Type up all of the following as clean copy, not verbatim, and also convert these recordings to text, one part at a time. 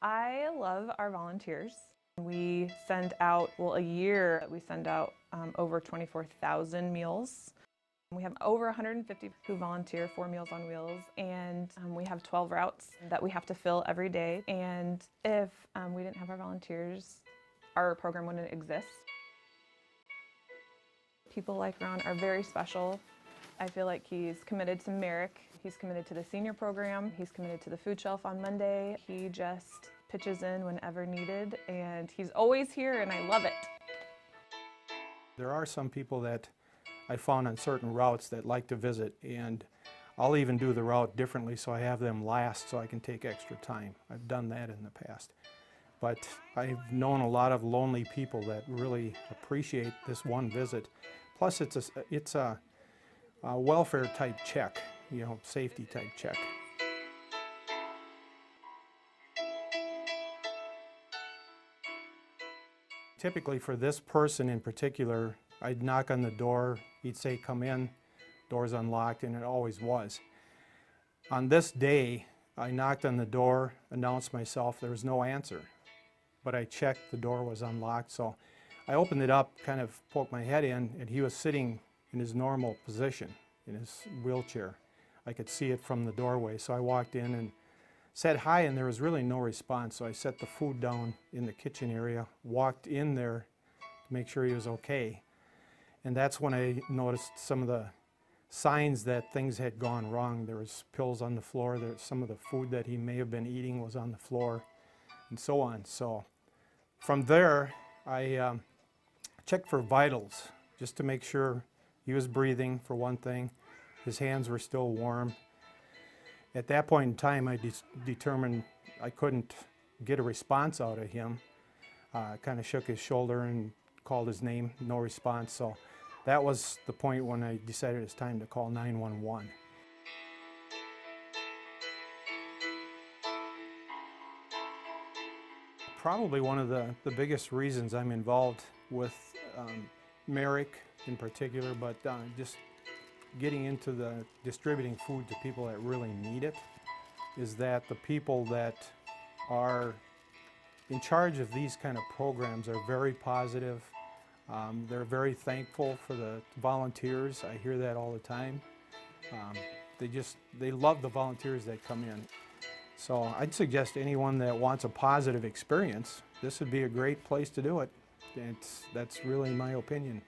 I love our volunteers. We send out, a year we send out over 24,000 meals. We have over 150 who volunteer for Meals on Wheels, and we have 12 routes that we have to fill every day. And if we didn't have our volunteers, our program wouldn't exist. People like Ron are very special. I feel like he's committed to Merrick. He's committed to the senior program. He's committed to the food shelf on Monday. He just pitches in whenever needed, and he's always here, and I love it. There are some people that I found on certain routes that like to visit, and I'll even do the route differently so I have them last so I can take extra time. I've done that in the past. But I've known a lot of lonely people that really appreciate this one visit. Plus it's a welfare type check, safety type check. Typically for this person in particular, I'd knock on the door, he'd say, "Come in," door's unlocked, and it always was. On this day, I knocked on the door, announced myself, there was no answer. But I checked, the door was unlocked, so I opened it up, kind of poked my head in, and he was sitting in his normal position, in his wheelchair. I could see it from the doorway, so I walked in and said hi, and there was really no response, so I set the food down in the kitchen area, walked in there to make sure he was okay. And that's when I noticed some of the signs that things had gone wrong. There was pills on the floor, some of the food that he may have been eating was on the floor, and so on. So from there, I checked for vitals, just to make sure he was breathing, for one thing. His hands were still warm. At that point in time, I determined I couldn't get a response out of him. Kind of shook his shoulder and called his name, no response. So that was the point when I decided it's time to call 911. Probably one of the biggest reasons I'm involved with Merrick in particular, but just getting into the distributing food to people that really need it, is that the people that are in charge of these kind of programs are very positive. They're very thankful for the volunteers. I hear that all the time. They love the volunteers that come in. So I'd suggest anyone that wants a positive experience, this would be a great place to do it. That's really my opinion,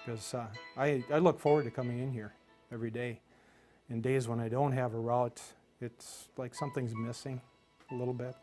because I look forward to coming in here every day. In days when I don't have a route, it's like something's missing a little bit.